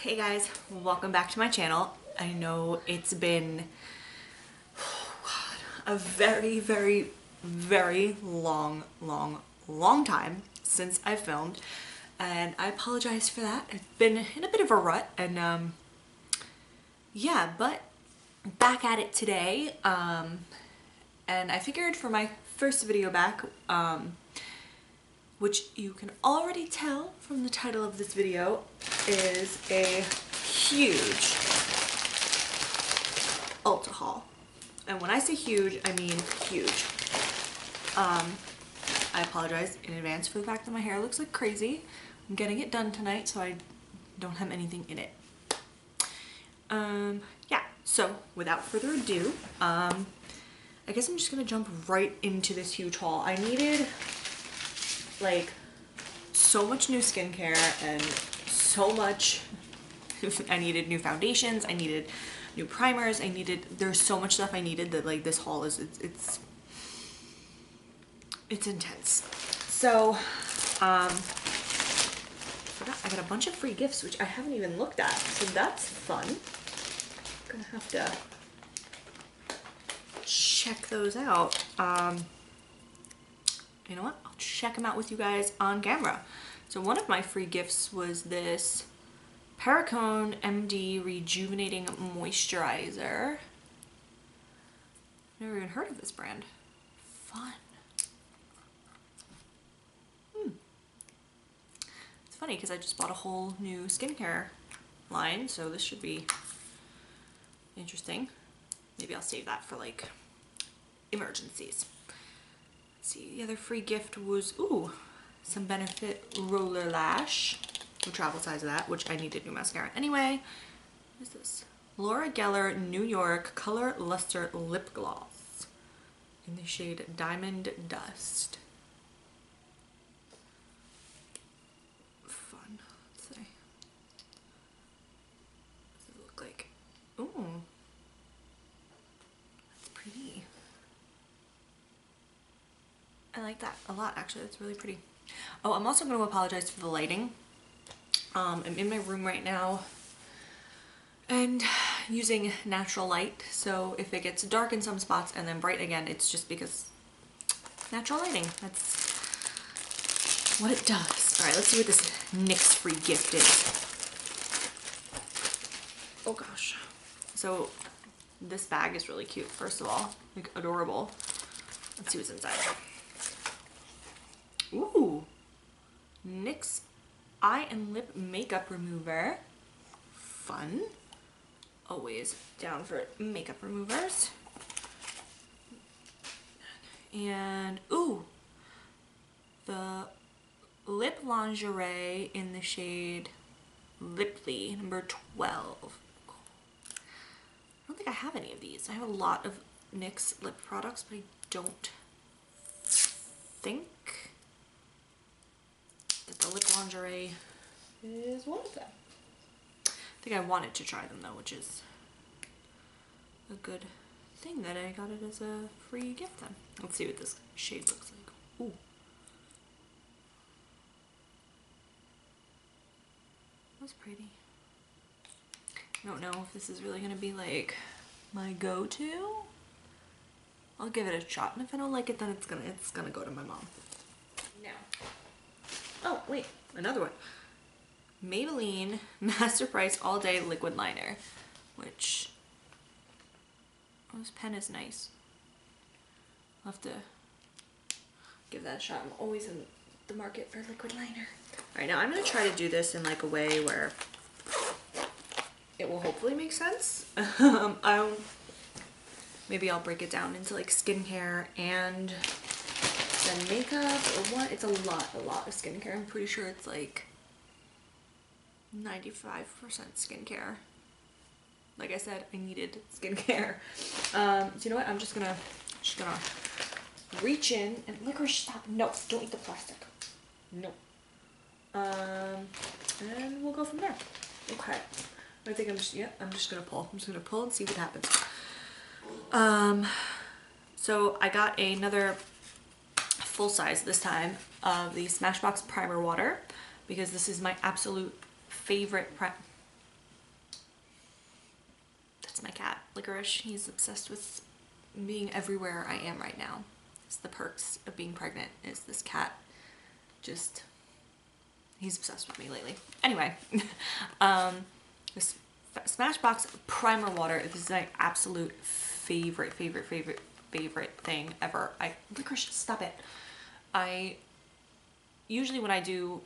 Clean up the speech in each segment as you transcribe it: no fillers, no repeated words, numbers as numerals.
Hey guys, welcome back to my channel. I know it's been a very long time since I filmed, and I apologize for that. I've been in a bit of a rut, and yeah, but back at it today. And I figured for my first video back, which you can already tell from the title of this video, is a huge Ulta haul. And when I say huge, I mean huge. I apologize in advance for the fact that my hair looks like crazy. I'm getting it done tonight, so I don't have anything in it. Yeah, so without further ado, I guess I'm just gonna jump right into this huge haul. I needed like so much new skincare and so much. I needed new foundations, I needed new primers, there's so much stuff I needed that like this haul is, it's intense. So I got a bunch of free gifts which I haven't even looked at, so that's fun. I'm gonna have to check those out. You know what? I'll check them out with you guys on camera. So one of my free gifts was this Perricone MD Rejuvenating Moisturizer. Never even heard of this brand. Fun. It's funny because I just bought a whole new skincare line, so this should be interesting. Maybe I'll save that for like emergencies. Let's see, the other free gift was, ooh, some Benefit Roller Lash, the travel size of that, which I needed new mascara anyway. What is this? Laura Geller New York Color Luster Lip Gloss in the shade Diamond Dust. Fun. Let's see. What does it look like? Ooh. That's pretty. I like that a lot, actually. That's really pretty. Oh, I'm also going to apologize for the lighting. I'm in my room right now and using natural light, so if it gets dark in some spots and then bright again, it's just because natural lighting. That's what it does. All right, let's see what this NYX free gift is. Oh gosh. So this bag is really cute, first of all, like adorable. Let's see what's inside. Ooh, NYX Eye and Lip Makeup Remover. Fun. Always down for makeup removers. And, ooh, the Lip Lingerie in the shade Liply, number 12. I don't think I have any of these. I have a lot of NYX lip products, but I don't think that the Lip Lingerie is one of them. I think I wanted to try them though, which is a good thing that I got it as a free gift then. Let's see what this shade looks like. Ooh. That's pretty. I don't know if this is really gonna be like my go-to. I'll give it a shot, and if I don't like it, then it's gonna go to my mom. Now. Oh, wait, another one. Maybelline Master Price All Day Liquid Liner, which, oh, this pen is nice. I'll have to give that a shot. I'm always in the market for liquid liner. All right, now I'm gonna try to do this in like a way where it will hopefully make sense. Maybe I'll break it down into like skincare and then makeup or what. It's a lot of skincare. I'm pretty sure it's like 95% skincare. Like I said, I needed skincare. So you know what? I'm just gonna reach in and licorice, stop. No, don't eat the plastic. No. And we'll go from there. Okay. I think I'm just gonna pull. I'm just gonna pull and see what happens. So I got another full size this time of the Smashbox Primer Water because this is my absolute favorite That's my cat, Licorice. He's obsessed with being everywhere I am right now. It's the perks of being pregnant, is this cat just, he's obsessed with me lately. Anyway, this Smashbox primer water, this is my absolute favorite thing ever. Licorice, stop it. I usually, when I do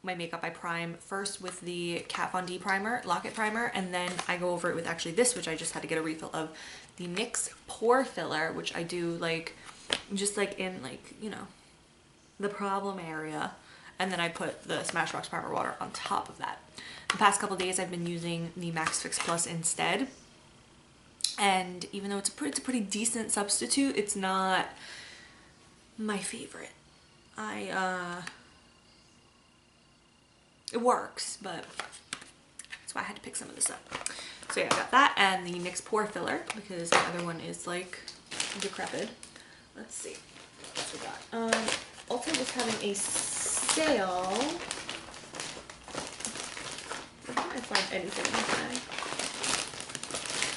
my makeup, I prime first with the Kat Von D primer, Lock-It primer, and then I go over it with actually this, which I just had to get a refill of, the NYX pore filler, which I do like just like in like, you know, the problem area, and then I put the Smashbox primer water on top of that. The past couple days I've been using the Max Fix Plus instead, and even though it's a pretty decent substitute, it's not my favorite. It works, but that's why I had to pick some of this up. So yeah, I got that and the NYX pore filler because the other one is like decrepit. Let's see what we got. Ulta was having a sale. Where can I find anything in the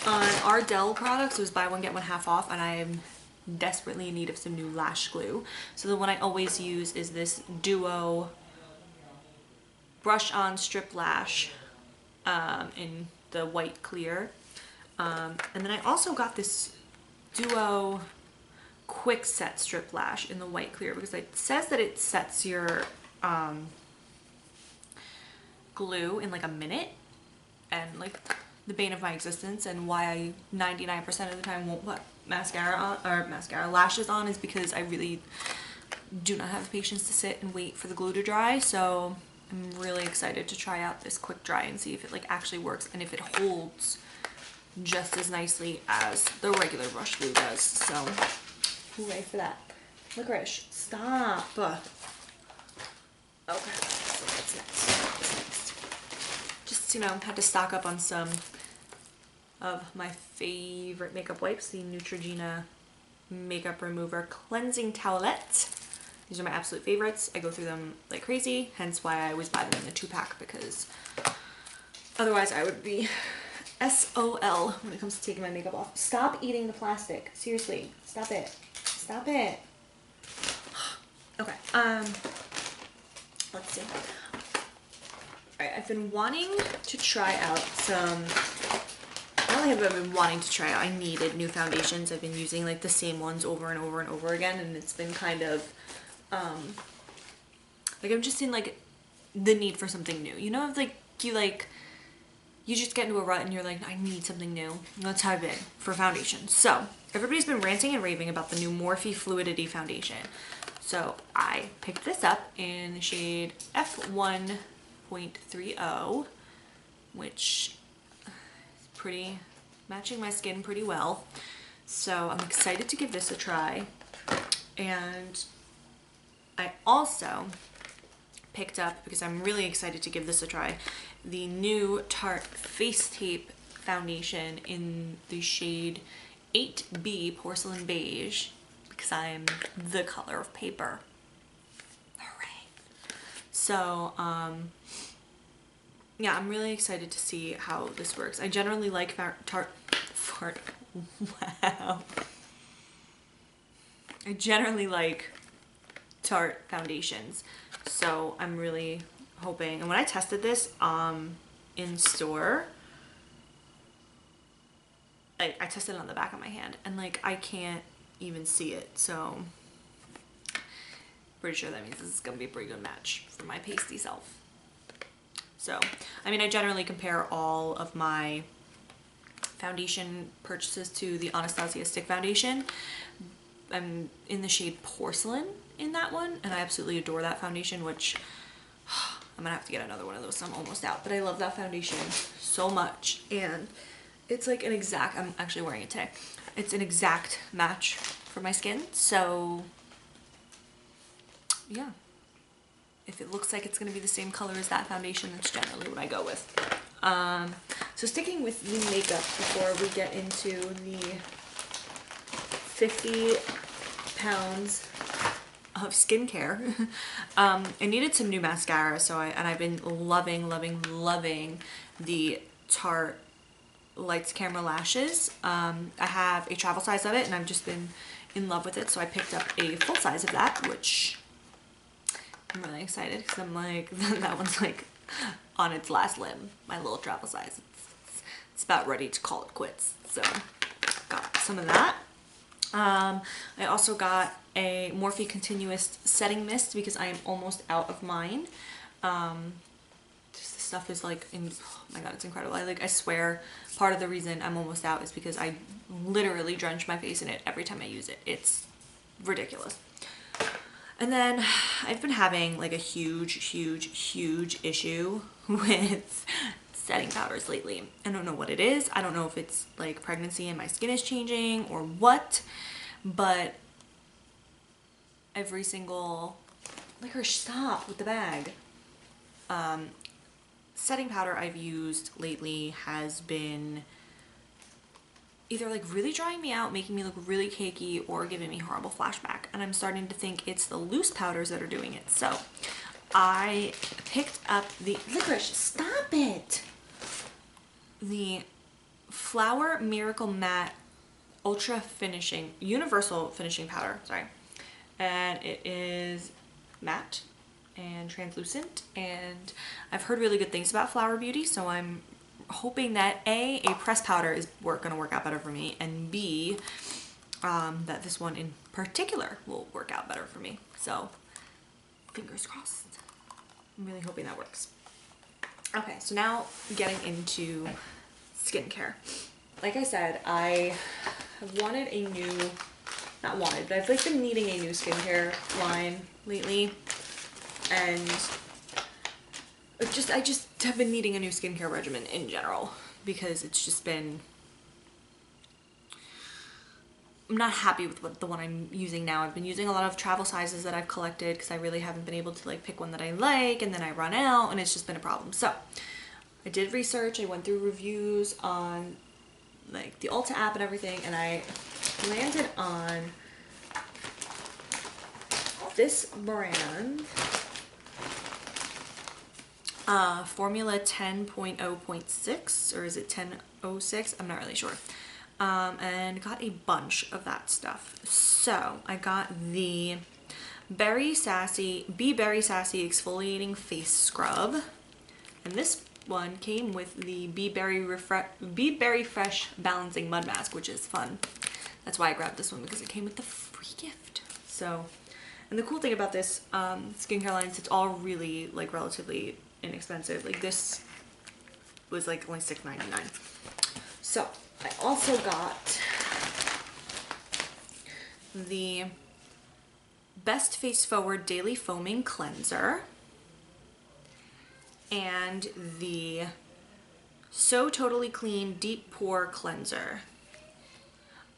bag? On our Dell products, it was buy one get one half off, and I am desperately in need of some new lash glue. So the one I always use is this Duo brush on strip lash in the white clear, and then I also got this Duo quick set strip lash in the white clear because it says that it sets your glue in like a minute, and like the bane of my existence and why I 99% of the time won't put mascara on, or lashes on, is because I really do not have the patience to sit and wait for the glue to dry. So I'm really excited to try out this quick dry and see if it like actually works and if it holds just as nicely as the regular brush glue does. So hooray for that. Licorice, stop. Okay, so what's next? Just, you know, had to stock up on some of my favorite makeup wipes, the Neutrogena Makeup Remover Cleansing Towelette. These are my absolute favorites. I go through them like crazy, hence why I always buy them in the 2-pack, because otherwise I would be SOL when it comes to taking my makeup off. Stop eating the plastic. Seriously, stop it. Stop it. Okay, let's see. Alright, I've been wanting to try out some, not only have I been wanting to try out, I needed new foundations. I've been using like the same ones over and over and over again, and it's been kind of like I'm just in like the need for something new. You know, like you just get into a rut and you're like, I need something new. That's how I've been for foundation. So everybody's been ranting and raving about the new Morphe Fluidity foundation. So I picked this up in the shade F1.30, which is pretty, matching my skin pretty well. So I'm excited to give this a try. And I also picked up, because I'm really excited to give this a try, the new Tarte Face Tape foundation in the shade 8B Porcelain Beige, because I'm the color of paper. Hooray. So, yeah, I'm really excited to see how this works. I generally like Tarte, wow. I generally like Tarte foundations, so I'm really hoping. And when I tested this in store, I tested it on the back of my hand, and like I can't even see it, so pretty sure that means this is gonna be a pretty good match for my pasty self. So I mean, I generally compare all of my foundation purchases to the Anastasia stick foundation. I'm in the shade Porcelain in that one, and I absolutely adore that foundation, which I'm gonna have to get another one of those, so I'm almost out. But I love that foundation so much, and it's like an exact, I'm actually wearing it today, it's an exact match for my skin. So yeah, if it looks like it's gonna be the same color as that foundation, that's generally what I go with. So sticking with the makeup before we get into the 50 pounds of skincare, I needed some new mascara, so I've been loving the Tarte Lights Camera Lashes. I have a travel size of it and I've just been in love with it, so I picked up a full size of that, which I'm really excited because I'm like, that one's like on its last limb, my little travel size. It's about ready to call it quits, so got some of that. I also got a Morphe Continuous Setting Mist because I am almost out of mine. Just the stuff is like, oh my god, it's incredible. I swear part of the reason I'm almost out is because I literally drench my face in it every time I use it. It's ridiculous. And then I've been having like a huge issue with setting powders lately. I don't know what it is. I don't know if it's like pregnancy and my skin is changing or what, but every single, stop with the bag. Setting powder I've used lately has been either like really drying me out, making me look really cakey, or giving me horrible flashback. And I'm starting to think it's the loose powders that are doing it. So I picked up the licorice, stop it! The Flower Miracle Matte Ultra Finishing, Universal Finishing Powder, sorry. And it is matte and translucent, and I've heard really good things about Flower Beauty, so I'm hoping that A, pressed powder is gonna work out better for me, and B, that this one in particular will work out better for me. So fingers crossed. I'm really hoping that works. Okay, so now getting into skincare. Like I said, I have wanted a new, not wanted, but I've like been needing a new skincare line lately, and I just have been needing a new skincare regimen in general because it's just been, I'm not happy with the one I'm using now. I've been using a lot of travel sizes that I've collected because I really haven't been able to like pick one that I like, and then I run out and it's just been a problem. So I did research, I went through reviews on like the Ulta app and everything, and I landed on this brand, Formula 10.0.6, or is it 10.06? I'm not really sure. And got a bunch of that stuff. So I got the Be Berry Sassy Exfoliating Face Scrub, and this one came with the Be Berry Fresh Balancing Mud Mask, which is fun. That's why I grabbed this one, because it came with the free gift. So, and the cool thing about this skincare line is it's all really like relatively inexpensive. Like this was like only $6.99. So I also got the Best Face Forward Daily Foaming Cleanser and the So Totally Clean Deep Pore Cleanser.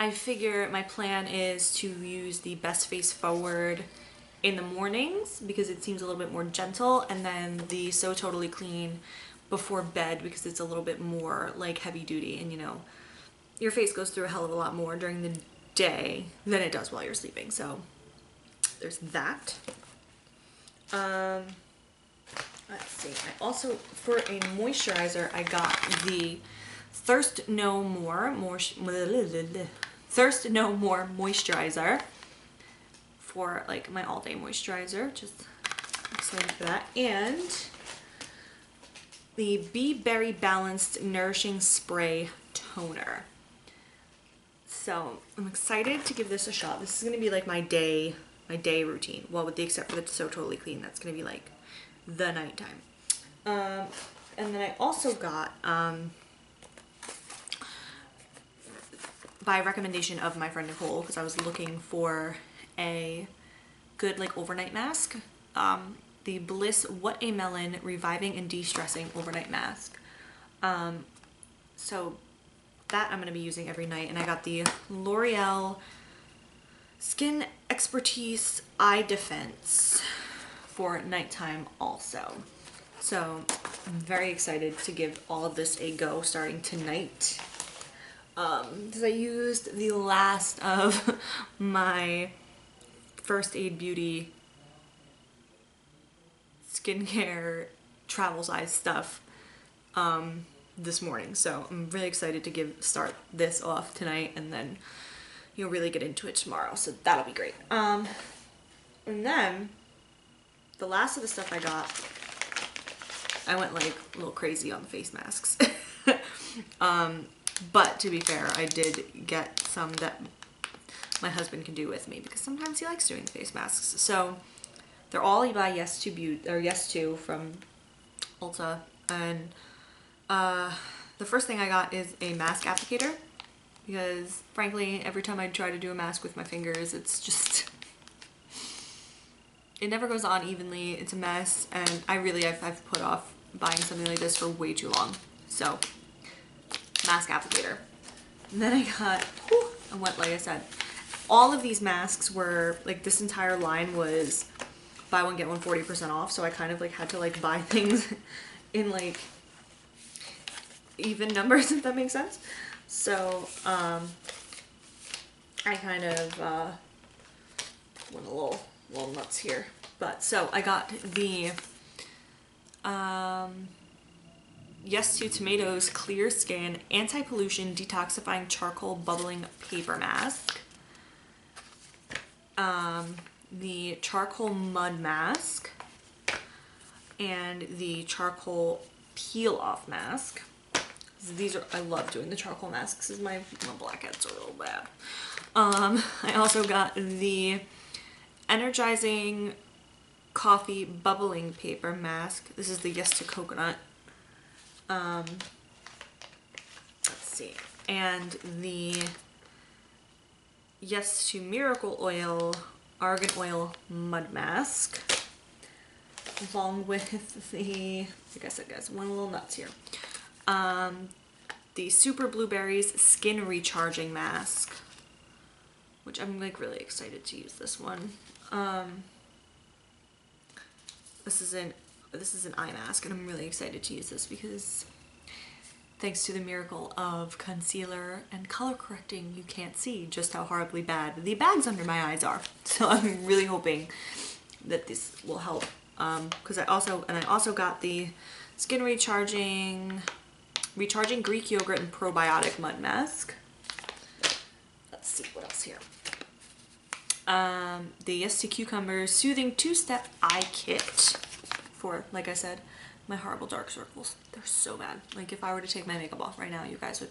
I figure my plan is to use the Best Face Forward in the mornings because it seems a little bit more gentle, and then the So Totally Clean before bed because it's a little bit more like heavy duty, and you know, your face goes through a hell of a lot more during the day than it does while you're sleeping. So there's that. Let's see, I also, for a moisturizer, I got the Thirst No More moisturizer for like my all-day moisturizer. Just excited for that. And the Be Berry Balanced Nourishing Spray Toner. So I'm excited to give this a shot. This is gonna be like my day routine. Well, with the except for the So Totally Clean, that's gonna be like the nighttime. And then I also got, by recommendation of my friend Nicole, because I was looking for a good like overnight mask, the Bliss What a Melon Reviving and De-Stressing Overnight Mask. So that I'm going to be using every night, and I got the L'Oreal Skin Expertise Eye Defense for nighttime also. So I'm very excited to give all of this a go starting tonight. Because I used the last of my First Aid Beauty skincare travel size stuff this morning. So I'm really excited to start this off tonight and then, you know, really get into it tomorrow. So that'll be great. And then the last of the stuff I got, I went like a little crazy on the face masks. But to be fair, I did get some that my husband can do with me because sometimes he likes doing the face masks. So they're all by Yes To from Ulta, and the first thing I got is a mask applicator because frankly every time I try to do a mask with my fingers, it's just, it never goes on evenly. It's a mess, and I've put off buying something like this for way too long. So mask applicator. And then I got, and what, like I said, all of these masks were like, this entire line was buy one get one 40% off, so I kind of like had to like buy things in like even numbers, if that makes sense. So I kind of went a little nuts here. But so I got the Yes To Tomatoes Clear Skin Anti-Pollution Detoxifying Charcoal Bubbling Paper Mask. The Charcoal Mud Mask. And the Charcoal Peel Off Mask. These are, I love doing the charcoal masks because my blackheads are real bad. I also got the Energizing Coffee Bubbling Paper Mask. This is the Yes To Coconut. Let's see. And the Yes To Miracle Oil Argan Oil Mud Mask. Along with the, like I said guys, one little nuts here. The Super Blueberries Skin Recharging Mask, which I'm like really excited to use this one. This is an eye mask, and I'm really excited to use this because thanks to the miracle of concealer and color correcting, you can't see just how horribly bad the bags under my eyes are. So I'm really hoping that this will help. Because I also got the Skin Recharging Greek Yogurt and Probiotic Mud Mask. Let's see what else here. The Yes To Cucumber Soothing 2-Step Eye Kit for, like I said, my horrible dark circles. They're so bad. Like if I were to take my makeup off right now, you guys would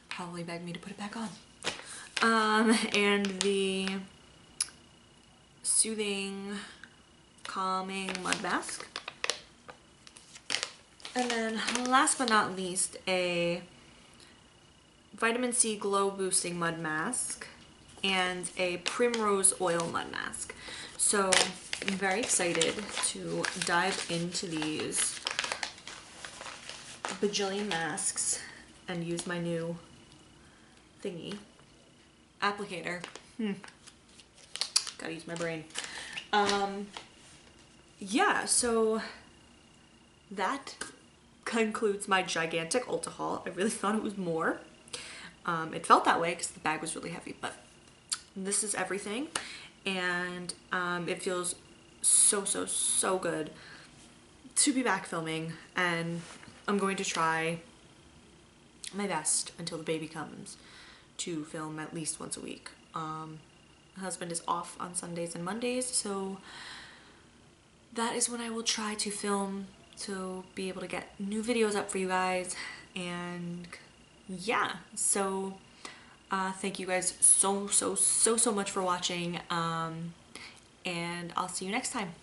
probably beg me to put it back on. And the Soothing Calming Mud Mask. And then last but not least, a Vitamin C Glow Boosting Mud Mask and a Primrose Oil Mud Mask. So I'm very excited to dive into these bajillion masks and use my new thingy. Applicator. Gotta use my brain. Yeah, so that concludes my gigantic Ulta haul. I really thought it was more. It felt that way because the bag was really heavy, but this is everything, and it feels so good to be back filming, and I'm going to try my best until the baby comes to film at least once a week. My husband is off on Sundays and Mondays, so that is when I will try to film to be able to get new videos up for you guys. And yeah, so thank you guys so much for watching, and I'll see you next time.